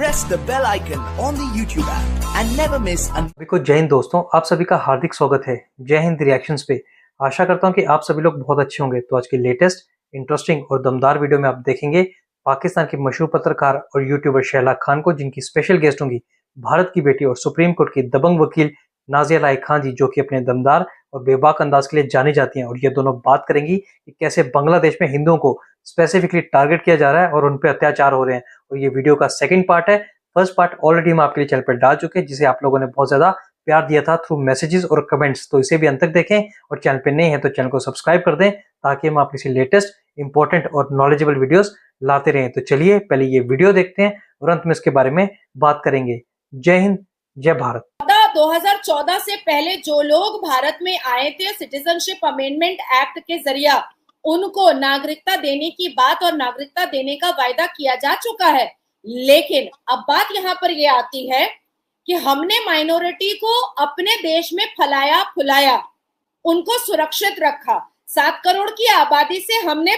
press the bell icon on the YouTube app and never miss सभी को जय हिंद दोस्तों, आप सभी का हार्दिक स्वागत है जय हिंद रिएक्शंस पे। आशा करता हूं कि आप सभी लोग बहुत अच्छे होंगे। तो आज की लेटेस्ट इंटरेस्टिंग और दमदार वीडियो में आप देखेंगे पाकिस्तान की मशहूर पत्रकार और यूट्यूबर शहला खान को, जिनकी स्पेशल गेस्ट होंगी भारत की बेटी और सुप्रीम कोर्ट की दबंग वकील नाजिया लाई खान जी, जो कि अपने दमदार और बेबाक अंदाज के लिए जानी जाती हैं। और ये दोनों बात करेंगी कि कैसे बांग्लादेश में हिंदुओं को स्पेसिफिकली टारगेट किया जा रहा है और उन पर अत्याचार हो रहे हैं। और ये वीडियो का सेकंड पार्ट है। फर्स्ट पार्ट ऑलरेडी हम आपके लिए चैनल पर डाल चुके हैं, जिसे आप लोगों ने बहुत ज्यादा प्यार दिया था थ्रू मैसेजेस और कमेंट्स। तो इसे भी अंत तक देखें और चैनल पे नए हैं तो चैनल को सब्सक्राइब कर दें, ताकि हम आपके लिए लेटेस्ट इंपॉर्टेंट और नॉलेजेबल वीडियोस लाते रहें। तो चलिए पहले ये वीडियो देखते हैं और अंत में इसके बारे में बात करेंगे। जय हिंद, जय भारत। 2014 से पहले जो लोग भारत में आए थे, सिटीजनशिप अमेंडमेंट एक्ट के जरिए उनको नागरिकता देने की बात और नागरिकता देने का वायदा किया जा चुका है। लेकिन अब बात यहाँ पर ये आती है कि हमने माइनॉरिटी को अपने देश में फलाया फुलाया, उनको सुरक्षित रखा। 7 करोड़ की आबादी से हमने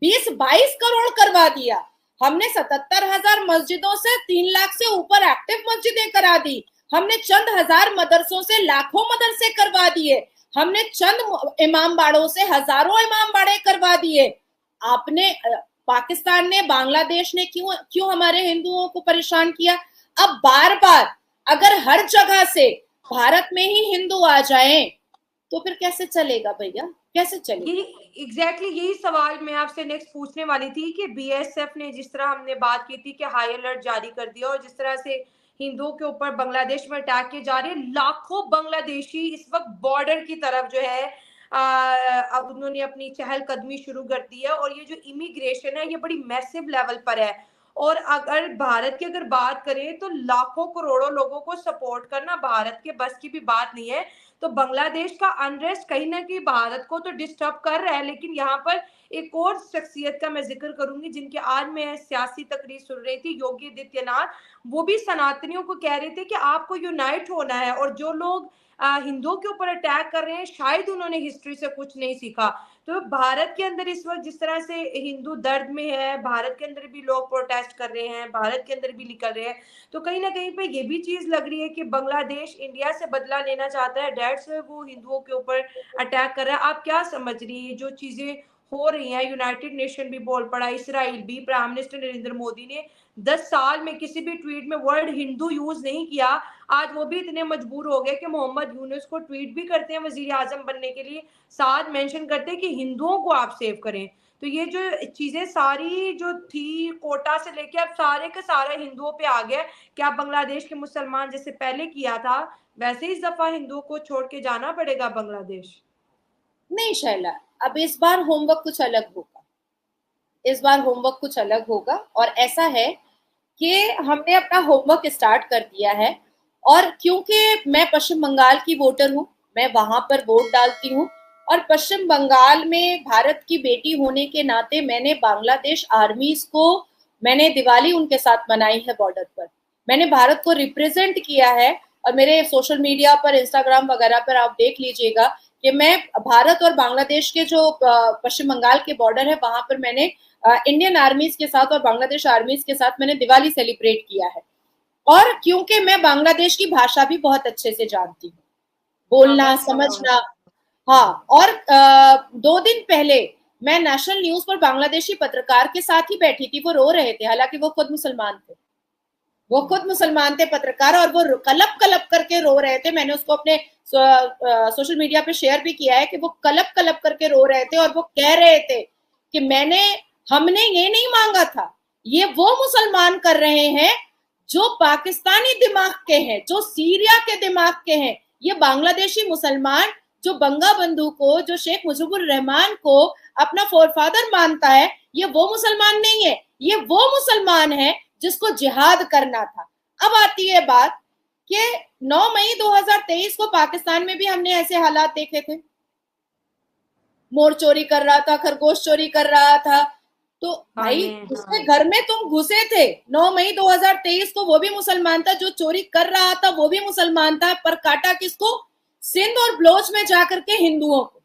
20-22 करोड़ करवा दिया। हमने 77,000 मस्जिदों से 3 लाख से ऊपर एक्टिव मस्जिदें करा दी। हमने चंद हजार मदरसों से लाखों मदरसे करवा दिए। हमने चंद इमाम बाड़ों से हजारों इमाम बाड़े करवा दिए। आपने पाकिस्तान ने, बांग्लादेश ने क्यों हमारे हिंदुओं को परेशान किया? अब बार बार अगर हर जगह से भारत में ही हिंदू आ जाएं तो फिर कैसे चलेगा भैया, कैसे चलेगा? एग्जैक्टली यही सवाल मैं आपसे नेक्स्ट पूछने वाली थी कि बीएसएफ ने, जिस तरह हमने बात की थी कि हाई अलर्ट जारी कर दिया और जिस तरह से हिंदुओं के ऊपर बांग्लादेश में अटैक किए जा रहे हैं, लाखों बांग्लादेशी इस वक्त बॉर्डर की तरफ जो है अब उन्होंने अपनी चहलकदमी शुरू कर दी है। और ये जो इमिग्रेशन है ये बड़ी मैसिव लेवल पर है। और अगर भारत की अगर बात करें तो लाखों करोड़ों लोगों को सपोर्ट करना भारत के बस की भी बात नहीं है। तो बांग्लादेश का अनरेस्ट कहीं ना कहीं भारत को तो डिस्टर्ब कर रहा है। लेकिन यहाँ पर एक और शख्सियत का मैं जिक्र करूंगी, जिनके आज मैं सियासी तकरीर सुन रही थी, योगी आदित्यनाथ। वो भी सनातनियों को कह रहे थे कि आपको यूनाइट होना है, और जो लोग हिंदुओं के ऊपर अटैक कर रहे हैं शायद उन्होंने हिस्ट्री से कुछ नहीं सीखा। तो भारत के अंदर इस वक्त जिस तरह से हिंदू दर्द में है, भारत के अंदर भी लोग प्रोटेस्ट कर रहे हैं, भारत के अंदर भी निकल रहे हैं, तो कहीं ना कहीं पे ये भी चीज लग रही है कि बांग्लादेश इंडिया से बदला लेना चाहता है, डेट्स वो हिंदुओं के ऊपर अटैक कर रहा है। आप क्या समझ रही है जो चीजें हो रही हैं? यूनाइटेड नेशन भी बोल पड़ा, इसराइल भी, प्राइम मिनिस्टर नरेंद्र मोदी ने 10 साल में किसी भी ट्वीट में वर्ड हिंदू यूज नहीं किया। आज वो भी इतने मजबूर हो गए कि मोहम्मद यूनुस को ट्वीट भी करते हैं वजीर आजम बनने के लिए, साथ मेंशन करते हैं कि हिंदुओं को आप सेव करें। तो ये जो चीजें सारी जो थी कोटा से लेके अब सारे के सारे हिंदुओं पे आ गया। क्या बांग्लादेश के मुसलमान जैसे पहले किया था वैसे इस दफा हिंदुओं को छोड़ के जाना पड़ेगा बांग्लादेश? नहीं शैला, अब इस बार होमवर्क कुछ अलग होगा। इस बार होमवर्क कुछ अलग होगा और ऐसा है कि हमने अपना होमवर्क स्टार्ट कर दिया है। और क्योंकि मैं पश्चिम बंगाल की वोटर हूँ, मैं वहां पर वोट डालती हूँ, और पश्चिम बंगाल में भारत की बेटी होने के नाते मैंने बांग्लादेश आर्मीज को, मैंने दिवाली उनके साथ मनाई है बॉर्डर पर। मैंने भारत को रिप्रेजेंट किया है और मेरे सोशल मीडिया पर, इंस्टाग्राम वगैरह पर आप देख लीजिएगा कि मैं भारत और बांग्लादेश के जो पश्चिम बंगाल के बॉर्डर है वहां पर मैंने इंडियन आर्मीज के साथ और बांग्लादेश आर्मीज के साथ मैंने दिवाली सेलिब्रेट किया है। और क्योंकि मैं बांग्लादेश की भाषा भी बहुत अच्छे से जानती हूँ, बोलना समझना। हाँ, और 2 दिन पहले मैं नेशनल न्यूज पर बांग्लादेशी पत्रकार के साथ ही बैठी थी। वो रो रहे थे, हालांकि वो खुद मुसलमान थे, पत्रकार, और वो कलप कलप करके रो रहे थे। मैंने उसको अपने सोशल मीडिया पे शेयर भी किया है कि वो कलप कलप करके रो रहे थे और वो कह रहे थे कि हमने ये नहीं मांगा था, ये वो मुसलमान कर रहे हैं जो पाकिस्तानी दिमाग के हैं, जो सीरिया के दिमाग के हैं। ये बांग्लादेशी मुसलमान जो बंगा बंधु को, जो शेख मुजीबुर रहमान को अपना फोरफादर मानता है, ये वो मुसलमान नहीं है, ये वो मुसलमान है जिसको जिहाद करना था। अब आती है बात कि 9 मई 2023 को पाकिस्तान में भी हमने ऐसे हालात देखे थे। मोर चोरी कर रहा था, खरगोश चोरी कर रहा था, तो भाई उसके घर में तुम घुसे थे 9 मई 2023 को, वो भी मुसलमान था। जो चोरी कर रहा था वो भी मुसलमान था, पर काटा किसको? सिंध और बलोच में जाकर के हिंदुओं को,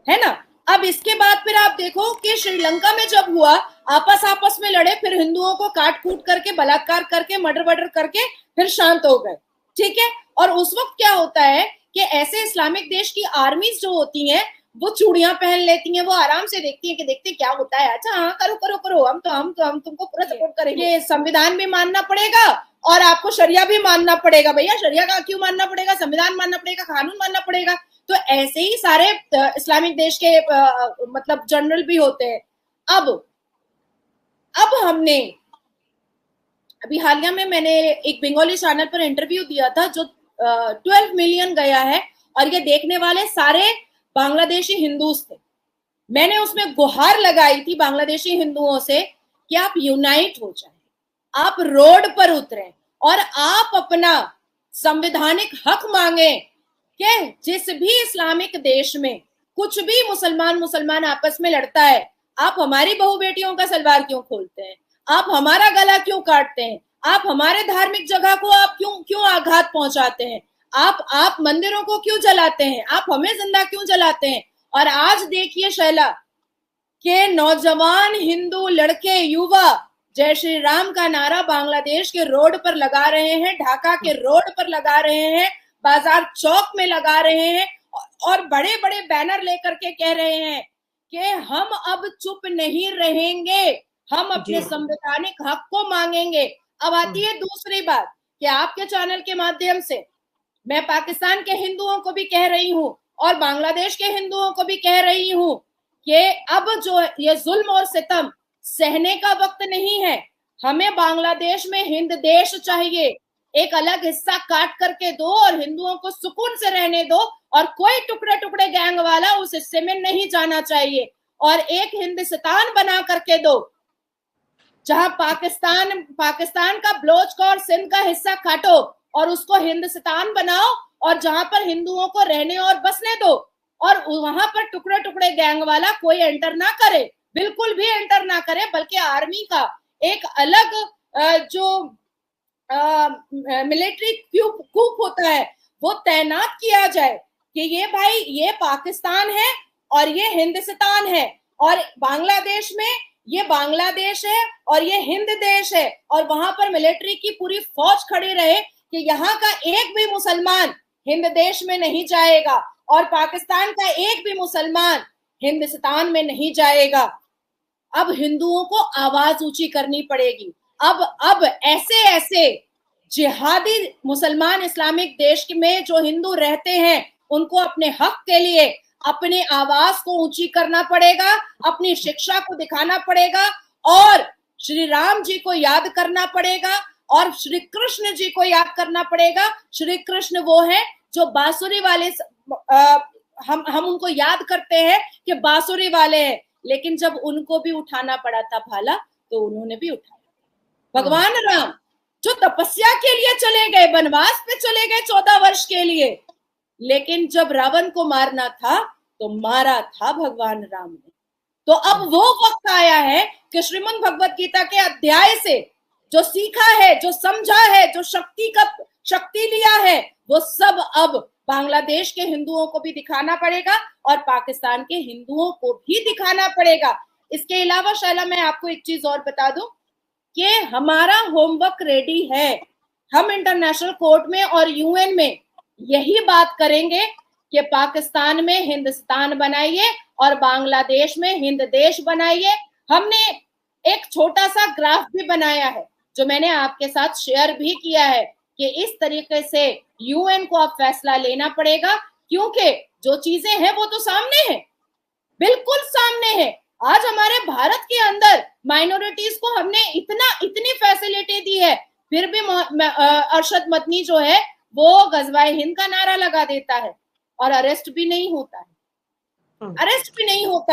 है ना। अब इसके बाद फिर आप देखो कि श्रीलंका में जब हुआ, आपस में लड़े, फिर हिंदुओं को काट कूट करके, बलात्कार करके, मर्डर करके फिर शांत हो गए, ठीक है। और उस वक्त क्या होता है कि ऐसे इस्लामिक देश की आर्मीज जो होती हैं वो चूड़ियां पहन लेती हैं, वो आराम से देखती हैं कि देखते क्या होता है, अच्छा हाँ करो करो करो, हम तुमको पूरा सपोर्ट करेंगे, संविधान भी मानना पड़ेगा और आपको शरिया भी मानना पड़ेगा। भैया शरिया का क्यों मानना पड़ेगा, संविधान मानना पड़ेगा, कानून मानना पड़ेगा। तो ऐसे ही सारे इस्लामिक देश के मतलब जनरल भी होते हैं। अब हमने अभी हालिया में मैंने एक बंगाली चैनल पर इंटरव्यू दिया था जो 12 मिलियन गया है और ये देखने वाले सारे बांग्लादेशी हिंदूज थे। मैंने उसमें गुहार लगाई थी बांग्लादेशी हिंदुओं से कि आप यूनाइट हो जाएं, आप रोड पर उतरें और आप अपना संवैधानिक हक मांगे कि जिस भी इस्लामिक देश में कुछ भी मुसलमान आपस में लड़ता है, आप हमारी बहू बेटियों का सलवार क्यों खोलते हैं, आप हमारा गला क्यों काटते हैं, आप हमारे धार्मिक जगह को आप क्यों आघात पहुंचाते हैं, आप मंदिरों को क्यों जलाते हैं, आप हमें जिंदा क्यों जलाते हैं। और आज देखिए शैला के नौजवान हिंदू लड़के युवा जय श्री राम का नारा बांग्लादेश के रोड पर लगा रहे हैं, ढाका के रोड पर लगा रहे हैं, बाजार चौक में लगा रहे हैं और बड़े बड़े बैनर लेकर के कह रहे हैं कि हम अब चुप नहीं रहेंगे, हम अपने संवैधानिक हक को मांगेंगे। अब आती है दूसरी बात कि आपके चैनल के माध्यम से मैं पाकिस्तान के हिंदुओं को भी कह रही हूँ और बांग्लादेश के हिंदुओं को भी कह रही हूँ कि अब जो ये जुल्म और सितम सहने का वक्त नहीं है। हमें बांग्लादेश में हिंद देश चाहिए, एक अलग हिस्सा काट करके दो और हिंदुओं को सुकून से रहने दो और कोई टुकड़े टुकड़े गैंग वाला उस हिस्से में नहीं जाना चाहिए और एक हिंदुस्तान बना करके दो जहां पाकिस्तान का बलोच का और सिंध का हिस्सा काटो और उसको हिंदुस्तान बनाओ और जहां पर हिंदुओं को रहने और बसने दो और वहां पर टुकड़े टुकड़े गैंग वाला कोई एंटर ना करे, बिल्कुल भी एंटर ना करे, बल्कि आर्मी का एक अलग जो मिलिट्री कूप होता है वो तैनात किया जाए कि ये भाई ये पाकिस्तान है और ये हिंदुस्तान है और बांग्लादेश में ये बांग्लादेश है और ये हिंद देश है और वहां पर मिलिट्री की पूरी फौज खड़ी रहे कि यहाँ का एक भी मुसलमान हिंद देश में नहीं जाएगा और पाकिस्तान का एक भी मुसलमान हिंदुस्तान में नहीं जाएगा। अब हिंदुओं को आवाज ऊंची करनी पड़ेगी। अब ऐसे जिहादी मुसलमान इस्लामिक देश में जो हिंदू रहते हैं उनको अपने हक के लिए अपने आवाज को ऊंची करना पड़ेगा, अपनी शिक्षा को दिखाना पड़ेगा और श्री राम जी को याद करना पड़ेगा और श्री कृष्ण जी को याद करना पड़ेगा। श्री कृष्ण वो है जो बांसुरी वाले, हम उनको याद करते हैं कि बांसुरी वाले हैं, लेकिन जब उनको भी उठाना पड़ा था भाला तो उन्होंने भी उठाया। भगवान राम जो तपस्या के लिए चले गए, वनवास पे चले गए 14 वर्ष के लिए, लेकिन जब रावण को मारना था तो मारा था भगवान राम ने। तो अब वो वक्त आया है कि श्रीमद् भगवत गीता के अध्याय से जो सीखा है, जो समझा है, जो शक्ति लिया है, वो सब अब बांग्लादेश के हिंदुओं को भी दिखाना पड़ेगा और पाकिस्तान के हिंदुओं को भी दिखाना पड़ेगा। इसके अलावा शैला मैं आपको एक चीज और बता दूं कि हमारा होमवर्क रेडी है। हम इंटरनेशनल कोर्ट में और यूएन में यही बात करेंगे कि पाकिस्तान में हिंदुस्तान बनाइए और बांग्लादेश में हिंद देश बनाइए। हमने एक छोटा सा ग्राफ भी बनाया है जो मैंने आपके साथ शेयर भी किया है कि इस तरीके से यूएन को अब फैसला लेना पड़ेगा, क्योंकि जो चीजें हैं वो तो सामने है, बिल्कुल सामने है। आज हमारे भारत के अंदर माइनॉरिटीज को हमने इतनी फैसिलिटी दी है, फिर भी अरशद मदनी जो है वो गजवाए हिंद का नारा लगा देता है और अरेस्ट भी नहीं होता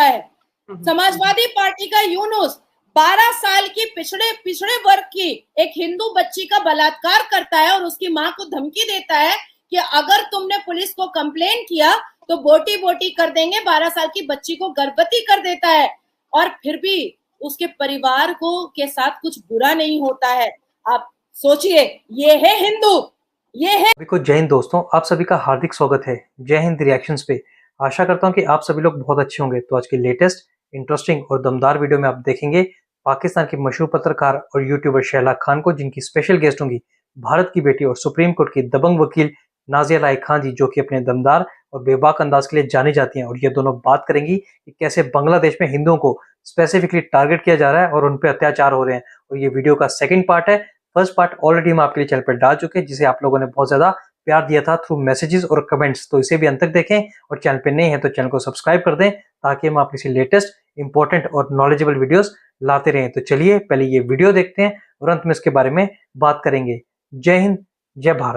है। समाजवादी पार्टी का यूनुस 12 साल की पिछड़े वर्ग की एक हिंदू बच्ची का बलात्कार करता है और उसकी मां को धमकी देता है कि अगर तुमने पुलिस को कंप्लेन किया तो बोटी बोटी कर देंगे। 12 साल की बच्ची को गर्भवती कर देता है और फिर भी उसके परिवार को के साथ कुछ बुरा नहीं होता है। आप सोचिए, ये है हिंदू, ये है। सभी को जय हिंद दोस्तों, आप सभी का हार्दिक स्वागत है जय हिंद रिएक्शंस पे। आशा करता हूं कि आप सभी लोग बहुत अच्छे होंगे। तो आज के लेटेस्ट इंटरेस्टिंग और दमदार वीडियो में आप देखेंगे पाकिस्तान की मशहूर पत्रकार और यूट्यूबर शहला खान को, जिनकी स्पेशल गेस्ट होंगी भारत की बेटी और सुप्रीम कोर्ट की दबंग वकील नाजिया लाई खान जी, जो कि अपने दमदार और बेबाक अंदाज के लिए जानी जाती हैं। और ये दोनों बात करेंगी कि कैसे बांग्लादेश में हिंदुओं को स्पेसिफिकली टारगेट किया जा रहा है और उन पर अत्याचार हो रहे हैं। और ये वीडियो का सेकंड पार्ट है। फर्स्ट पार्ट ऑलरेडी हम आपके लिए चैनल पर डाल चुके हैं, जिसे आप लोगों ने बहुत ज्यादा प्यार दिया था थ्रू मैसेजेस और कमेंट्स। तो इसे भी अंत तक देखें और चैनल पे नए हैं तो चैनल को सब्सक्राइब कर दें, ताकि हम आपके लेटेस्ट इंपॉर्टेंट और नॉलेजेबल वीडियोस लाते रहें। तो चलिए पहले ये वीडियो देखते हैं और अंत में इसके बारे में बात करेंगे। जय हिंद, जय भारत।